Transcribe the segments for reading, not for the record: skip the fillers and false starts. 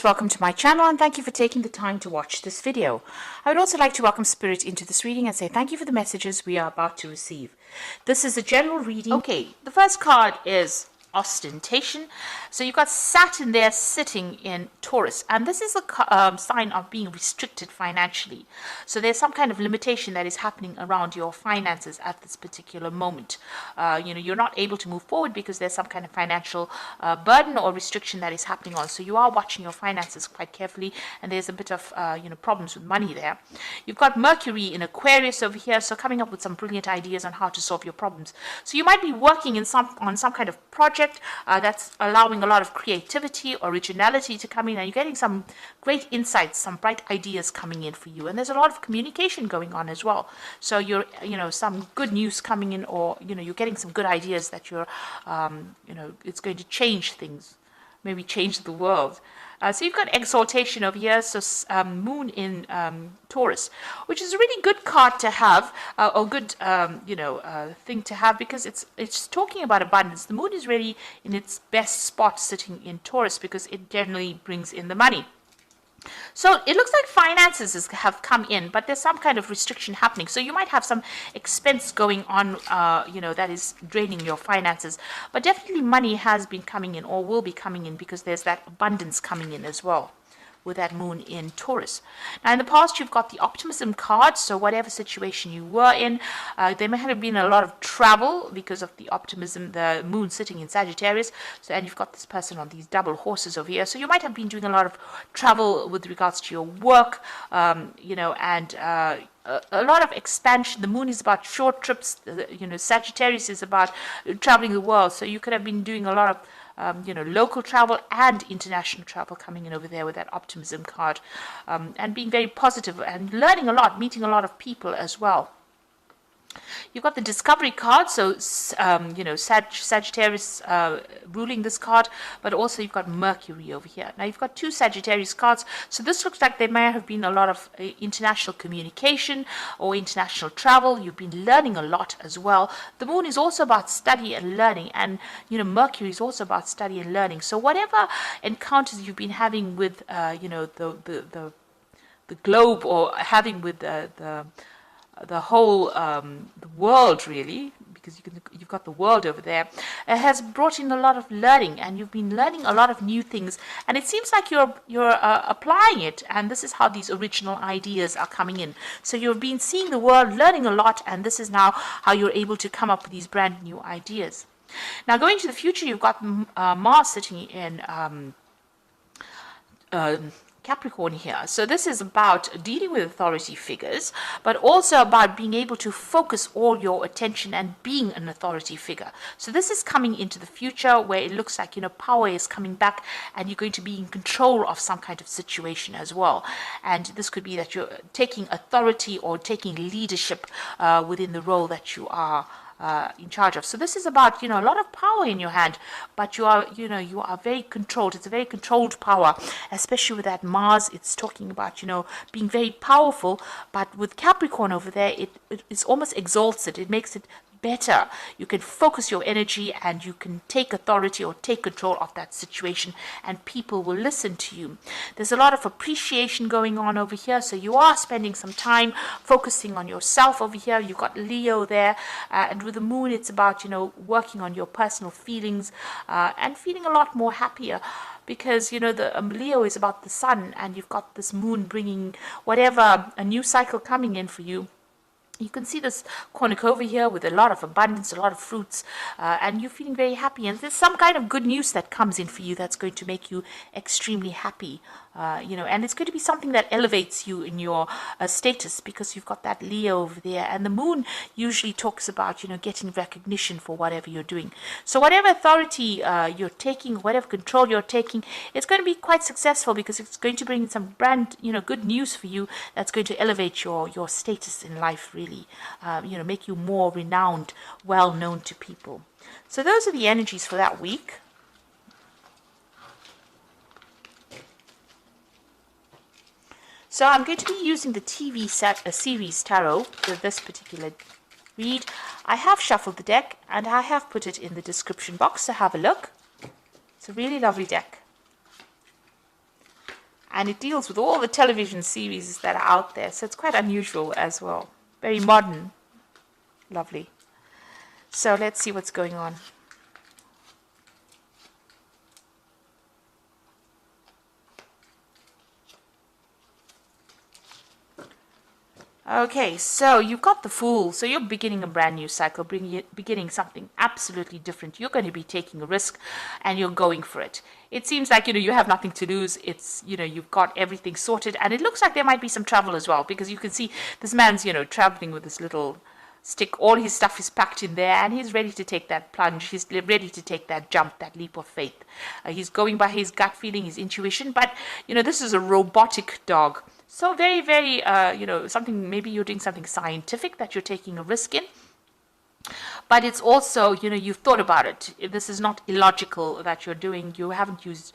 welcome to my channel and thank you for taking the time to watch this video. I would also like to welcome Spirit into this reading and say thank you for the messages we are about to receive. This is a general reading. Okay, the first card is ostentation. So you've got Saturn there sitting in Taurus, and this is a sign of being restricted financially. So there's some kind of limitation that is happening around your finances at this particular moment. You're not able to move forward because there's some kind of financial burden or restriction that is happening on. So you are watching your finances quite carefully, and there's a bit of problems with money there. You've got Mercury in Aquarius over here, so coming up with some brilliant ideas on how to solve your problems. So you might be working on some kind of project that's allowing a lot of creativity, originality to come in, and you're getting some great insights, some bright ideas coming in for you. And there's a lot of communication going on as well. So you're, some good news coming in, or, you're getting some good ideas that you're, it's going to change things, maybe change the world. So you've got exaltation over here, so moon in Taurus, which is a really good card to have, or good, thing to have, because it's talking about abundance. The moon is really in its best spot sitting in Taurus because it generally brings in the money. So it looks like finances have come in, but there's some kind of restriction happening. So you might have some expense going on, that is draining your finances. But definitely money has been coming in, or will be coming in, because there's that abundance coming in as well with that moon in Taurus. Now, in the past, you've got the optimism card. So whatever situation you were in, there may have been a lot of travel because of the optimism, the moon sitting in Sagittarius. So, and you've got this person on these double horses over here. So you might have been doing a lot of travel with regards to your work, and a lot of expansion. The moon is about short trips. Sagittarius is about traveling the world. So you could have been doing a lot of local travel and international travel coming in over there with that optimism card, and being very positive and learning a lot, meeting a lot of people as well. You've got the discovery card, so Sagittarius ruling this card, but also you've got Mercury over here. Now you've got two Sagittarius cards, so this looks like there may have been a lot of international communication or international travel. You've been learning a lot as well. The moon is also about study and learning, and Mercury is also about study and learning. So whatever encounters you've been having with the globe, or having with the whole the world, really, because you've got the world over there, has brought in a lot of learning, and you've been learning a lot of new things, and it seems like you're applying it, and this is how these original ideas are coming in. So you've been seeing the world, learning a lot, and this is now how you're able to come up with these brand new ideas. Now, going to the future, you've got Mars sitting in Capricorn here. So this is about dealing with authority figures, but also about being able to focus all your attention and being an authority figure. So this is coming into the future where it looks like, power is coming back, and you're going to be in control of some kind of situation as well. And this could be that you're taking authority or taking leadership within the role that you are in charge of. So this is about, a lot of power in your hand, but you are very controlled. It's a very controlled power, especially with that Mars. It's talking about, being very powerful, but with Capricorn over there, it's almost exalts it. It makes it better. You can focus your energy, and you can take authority or take control of that situation, and people will listen to you. There's a lot of appreciation going on over here, so you are spending some time focusing on yourself over here. You've got Leo there, and with the moon, it's about working on your personal feelings, and feeling a lot more happier, because the Leo is about the sun, and you've got this moon bringing whatever, a new cycle coming in for you. You can see this cornucopia here with a lot of abundance, a lot of fruits, and you're feeling very happy. And there's some kind of good news that comes in for you that's going to make you extremely happy. And it's going to be something that elevates you in your status, because you've got that Leo over there. And the moon usually talks about, getting recognition for whatever you're doing. So whatever authority you're taking, whatever control you're taking, it's going to be quite successful, because it's going to bring some brand, good news for you that's going to elevate your status in life, really. Make you more renowned, well known to people. So those are the energies for that week. So I'm going to be using the TV series tarot for this particular read. I have shuffled the deck, and I have put it in the description box, so have a look. It's a really lovely deck. And it deals with all the television series that are out there. So it's quite unusual as well. Very modern. Lovely. So let's see what's going on. Okay, so you've got the Fool. So you're beginning a brand new cycle, beginning something absolutely different. You're going to be taking a risk and you're going for it. It seems like, you have nothing to lose. It's, you've got everything sorted. And it looks like there might be some travel as well, because you can see this man's, traveling with this little stick. All his stuff is packed in there and he's ready to take that plunge. He's ready to take that jump, that leap of faith. He's going by his gut feeling, his intuition. But, this is a robotic dog. So very, very, something, maybe you're doing something scientific that you're taking a risk in. But it's also, you've thought about it. This is not illogical that you're doing. You haven't used,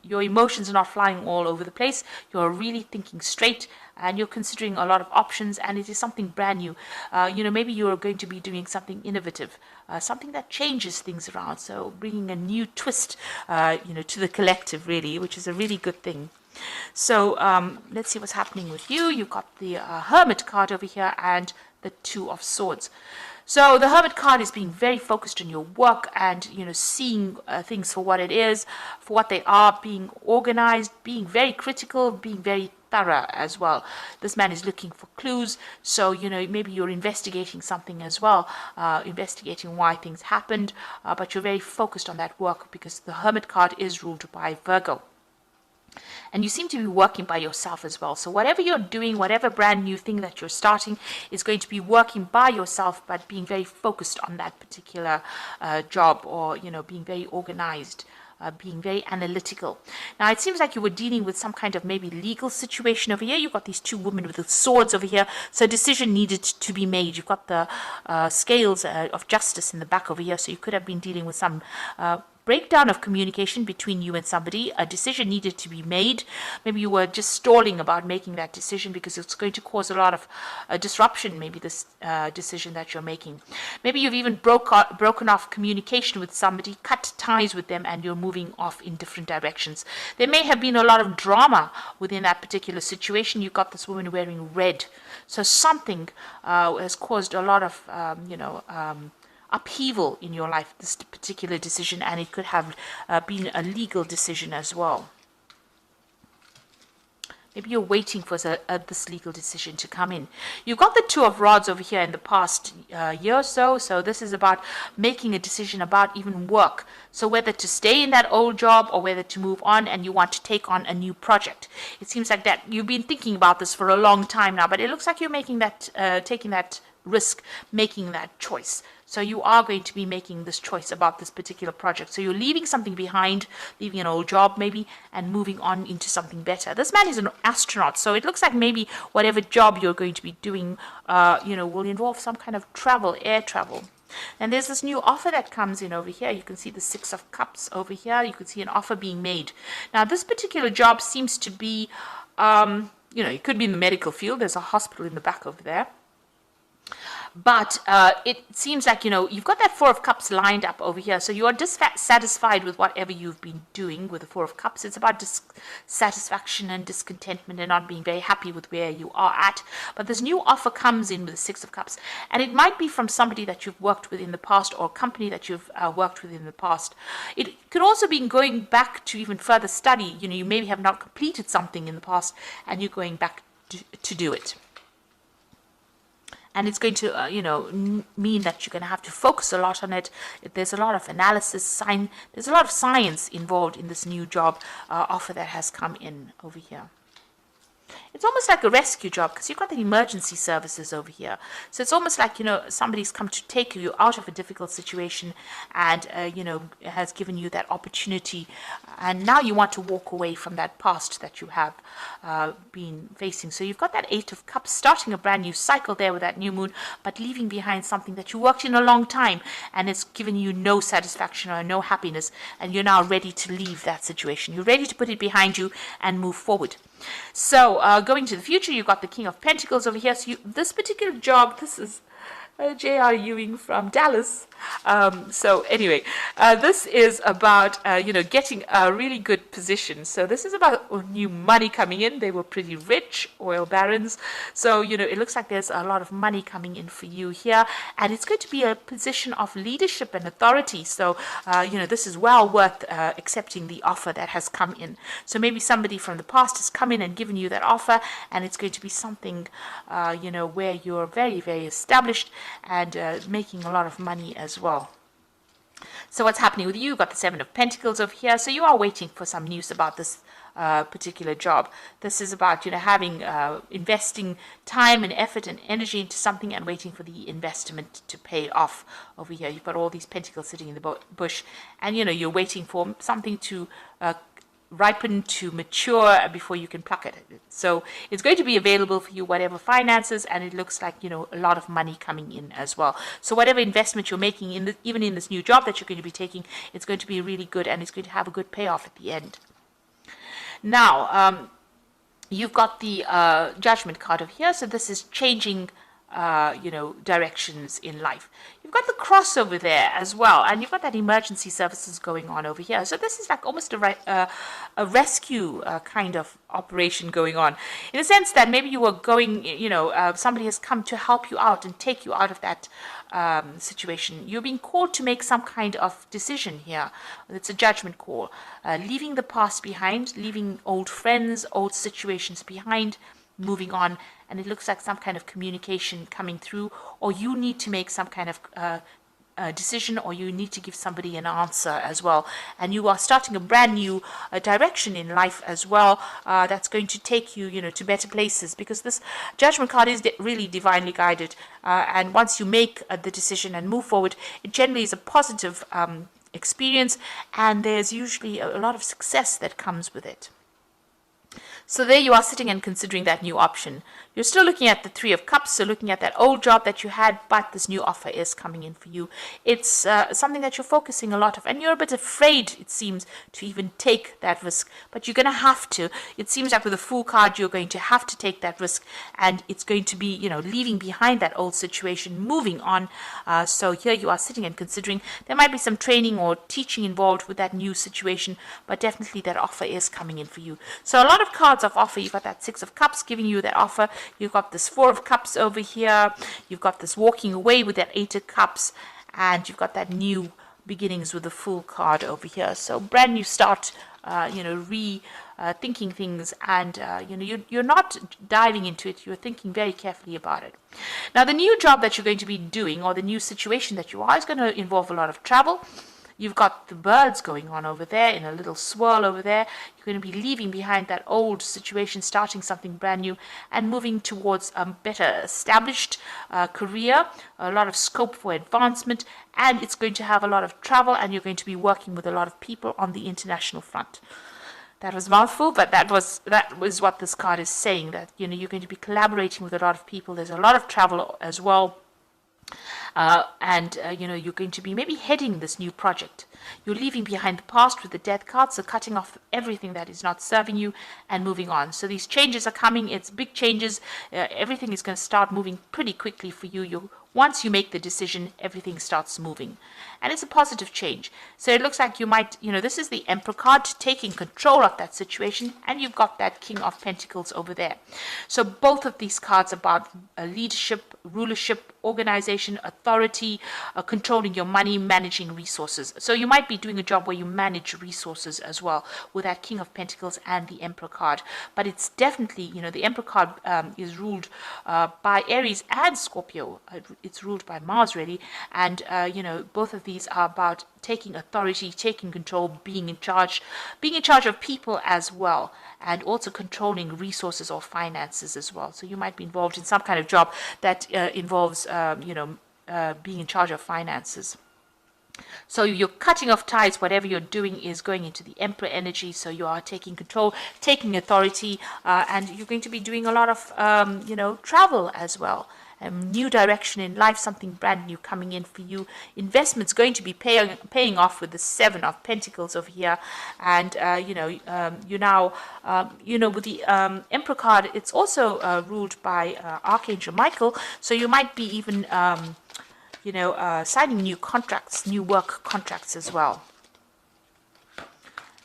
your emotions are not flying all over the place. You're really thinking straight and you're considering a lot of options, and it is something brand new. Maybe you're going to be doing something innovative, something that changes things around. So bringing a new twist, to the collective, really, which is a really good thing. So let's see what's happening with you. You've got the Hermit card over here and the Two of Swords. So the Hermit card is being very focused on your work and, seeing things for what it is, for what they are, being organized, being very critical, being very thorough as well. This man is looking for clues. So, maybe you're investigating something as well, investigating why things happened, but you're very focused on that work because the Hermit card is ruled by Virgo. And you seem to be working by yourself as well. So whatever you're doing, whatever brand new thing that you're starting is going to be working by yourself, but being very focused on that particular job, or, being very organized, being very analytical. Now, it seems like you were dealing with some kind of maybe legal situation over here. You've got these two women with the swords over here. So a decision needed to be made. You've got the scales of justice in the back over here. So you could have been dealing with some breakdown of communication between you and somebody. A decision needed to be made. Maybe you were just stalling about making that decision because it's going to cause a lot of disruption, maybe this decision that you're making. Maybe you've even broken off communication with somebody, cut ties with them, and you're moving off in different directions. There may have been a lot of drama within that particular situation. You've got this woman wearing red. So something has caused a lot of, upheaval in your life, this particular decision, and it could have been a legal decision as well. Maybe you're waiting for this legal decision to come in. You've got the Two of Rods over here in the past year or so. So this is about making a decision about even work. So whether to stay in that old job or whether to move on, and you want to take on a new project. It seems like that you've been thinking about this for a long time now, but it looks like you're making that, taking that risk, making that choice. So you are going to be making this choice about this particular project. So you're leaving something behind, leaving an old job maybe, and moving on into something better. This man is an astronaut, so it looks like maybe whatever job you're going to be doing, will involve some kind of travel, air travel. And there's this new offer that comes in over here. You can see the Six of Cups over here. You can see an offer being made. Now, this particular job seems to be, it could be in the medical field. There's a hospital in the back over there. But it seems like, you've got that Four of Cups lined up over here. So you are dissatisfied with whatever you've been doing with the Four of Cups. It's about dissatisfaction and discontentment and not being very happy with where you are at. But this new offer comes in with the Six of Cups. And it might be from somebody that you've worked with in the past, or a company that you've worked with in the past. It could also be going back to even further study. You maybe have not completed something in the past and you're going back to do it. And it's going to, mean that you're going to have to focus a lot on it. There's a lot of analysis, there's a lot of science involved in this new job offer that has come in over here. It's almost like a rescue job because you've got the emergency services over here. So it's almost like, somebody's come to take you out of a difficult situation and, has given you that opportunity. And now you want to walk away from that past that you have been facing. So you've got that Eight of Cups, starting a brand new cycle there with that new moon, but leaving behind something that you worked in a long time and it's given you no satisfaction or no happiness. And you're now ready to leave that situation. You're ready to put it behind you and move forward. So going to the future, you've got the King of Pentacles over here. So this particular job, this is J.R. Ewing from Dallas. So anyway, this is about, getting a really good position. So this is about new money coming in. They were pretty rich, oil barons. So, it looks like there's a lot of money coming in for you here. And it's going to be a position of leadership and authority. So, this is well worth accepting the offer that has come in. So maybe somebody from the past has come in and given you that offer, and it's going to be something, where you're very, very established and making a lot of money as well. So what's happening with you? You've got the Seven of Pentacles over here. So you are waiting for some news about this particular job. This is about, having, investing time and effort and energy into something and waiting for the investment to pay off over here. You've got all these pentacles sitting in the bush, and, you're waiting for something to ripen, to mature before you can pluck it. So it's going to be available for you, whatever finances, and it looks like, a lot of money coming in as well. So whatever investment you're making, even in this new job that you're going to be taking, it's going to be really good, and it's going to have a good payoff at the end. Now, you've got the Judgment card over here. So this is changing, directions in life. You've got the cross over there as well, and you've got that emergency services going on over here. So this is like almost a rescue kind of operation going on, in a sense that maybe you were going, somebody has come to help you out and take you out of that situation. You're being called to make some kind of decision here. It's a judgment call, leaving the past behind, leaving old friends, old situations behind, moving on. And it looks like some kind of communication coming through, or you need to make some kind of decision, or you need to give somebody an answer as well. And you are starting a brand new direction in life as well, that's going to take you, to better places, because this Judgment card is really divinely guided. And once you make the decision and move forward, it generally is a positive experience, and there's usually a lot of success that comes with it. So there you are sitting and considering that new option. You're still looking at the Three of Cups, so looking at that old job that you had, but this new offer is coming in for you. It's something that you're focusing a lot of, and you're a bit afraid, it seems, to even take that risk. But you're going to have to. It seems like with the Fool card, you're going to have to take that risk, and it's going to be, leaving behind that old situation, moving on. So here you are sitting and considering. There might be some training or teaching involved with that new situation, but definitely that offer is coming in for you. So a lot of cards of offer. You've got that Six of Cups giving you that offer. You've got this Four of Cups over here. You've got this walking away with that Eight of Cups. And you've got that new beginnings with the Fool card over here. So brand new start, thinking things, and you're not diving into it. You're thinking very carefully about it. Now, the new job that you're going to be doing, or the new situation that you are, is going to involve a lot of travel. You've got the birds going on over there in a little swirl over there. You're going to be leaving behind that old situation, starting something brand new, and moving towards a better established career, a lot of scope for advancement, and it's going to have a lot of travel, and you're going to be working with a lot of people on the international front. That was a mouthful, but that was what this card is saying, that you're going to be collaborating with a lot of people. There's a lot of travel as well. You're going to be maybe heading this new project. You're leaving behind the past with the Death card, so cutting off everything that is not serving you and moving on. So these changes are coming. It's big changes. Everything is going to start moving pretty quickly for you. Once you make the decision, everything starts moving. And it's a positive change. So it looks like you might, this is the Emperor card, taking control of that situation, and you've got that King of Pentacles over there. So both of these cards are about leadership, rulership, organization, authority, controlling your money, managing resources. So you might be doing a job where you manage resources as well with that King of Pentacles and the Emperor card. But it's definitely, the Emperor card is ruled by Aries and Scorpio. It's ruled by Mars, really. And, both of these are about taking authority, taking control, being in charge of people as well, and also controlling resources or finances as well. So you might be involved in some kind of job that involves, being in charge of finances. So you're cutting off ties. Whatever you're doing is going into the Emperor energy. So you are taking control, taking authority, and you're going to be doing a lot of, travel as well. New direction in life, something brand new coming in for you. Investments going to be paying off with the Seven of Pentacles over here. And, you now, with the Emperor card, it's also ruled by Archangel Michael. So you might be even signing new contracts, new work contracts as well.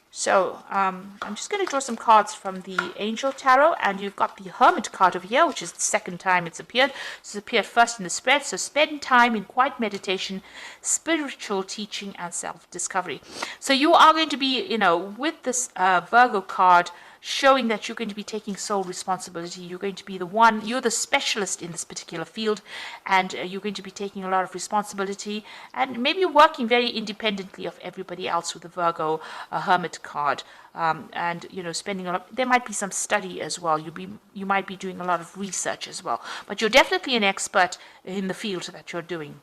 So I'm just going to draw some cards from the Angel Tarot, and you've got the Hermit card over here, which is the second time it's appeared. This has appeared first in the spread. So spend time in quiet meditation, spiritual teaching, and self-discovery. So you are going to be, with this Virgo card, showing that you're going to be taking sole responsibility. You're going to be the one, you're the specialist in this particular field, and you're going to be taking a lot of responsibility, and maybe working very independently of everybody else with the Virgo Hermit card. And spending a lot. There might be some study as well. You might be doing a lot of research as well, but you're definitely an expert in the field that you're doing.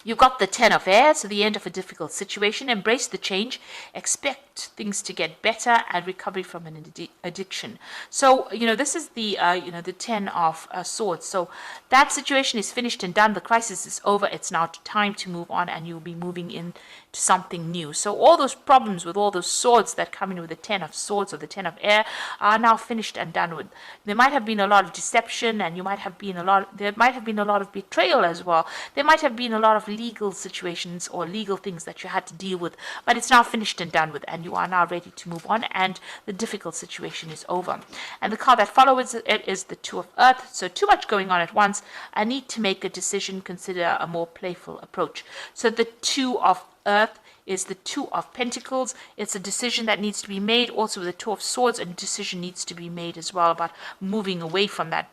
You've got the Ten of Air, so the end of a difficult situation. Embrace the change. Expect things to get better, and recovery from an addiction. So, this is the, the Ten of Swords. So that situation is finished and done. The crisis is over. It's now time to move on, and you'll be moving into something new. So all those problems with all those swords that come in with the Ten of Swords or the Ten of Air are now finished and done with. There might have been a lot of deception, and there might have been a lot of betrayal as well. There might have been a lot of legal situations or legal things that you had to deal with, but it's now finished and done with, and you are now ready to move on, and the difficult situation is over. And the card that follows it is the Two of Earth. So too much going on at once. I need to make a decision. Consider a more playful approach. So the Two of Earth is the Two of Pentacles. It's a decision that needs to be made. Also with the Two of Swords, a decision needs to be made as well about moving away from that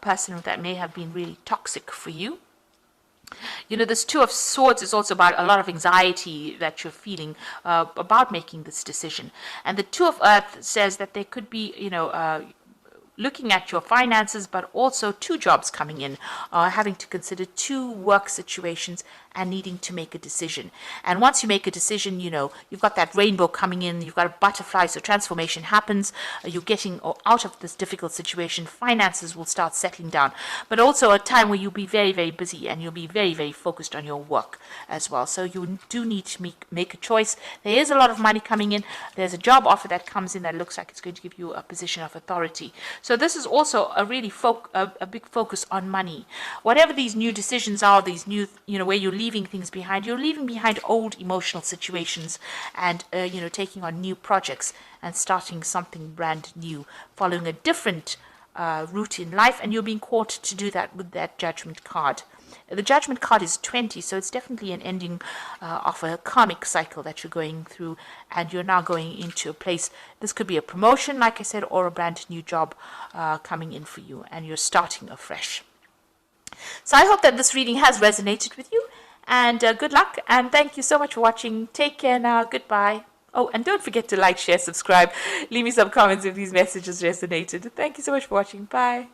person that may have been really toxic for you. This Two of Swords is also about a lot of anxiety that you're feeling about making this decision. And the Two of Earth says that there could be, looking at your finances, but also two jobs coming in, having to consider two work situations and needing to make a decision. And once you make a decision, you've got that rainbow coming in, you've got a butterfly, so transformation happens, you're getting out of this difficult situation, finances will start settling down, but also a time where you'll be very, very busy, and you'll be very, very focused on your work as well. So you do need to make a choice. There is a lot of money coming in. There's a job offer that comes in that looks like it's going to give you a position of authority. So this is also a really a big focus on money. Whatever these new decisions are, these new, where you're leaving things behind, you're leaving behind old emotional situations, and taking on new projects and starting something brand new, following a different route in life, and you're being called to do that with that Judgment card. The Judgment card is 20, so it's definitely an ending of a karmic cycle that you're going through, and you're now going into a place. This could be a promotion, like I said, or a brand new job coming in for you, and you're starting afresh. So I hope that this reading has resonated with you, and good luck, and thank you so much for watching. Take care now. Goodbye. Oh, and don't forget to like, share, subscribe. Leave me some comments if these messages resonated. Thank you so much for watching. Bye.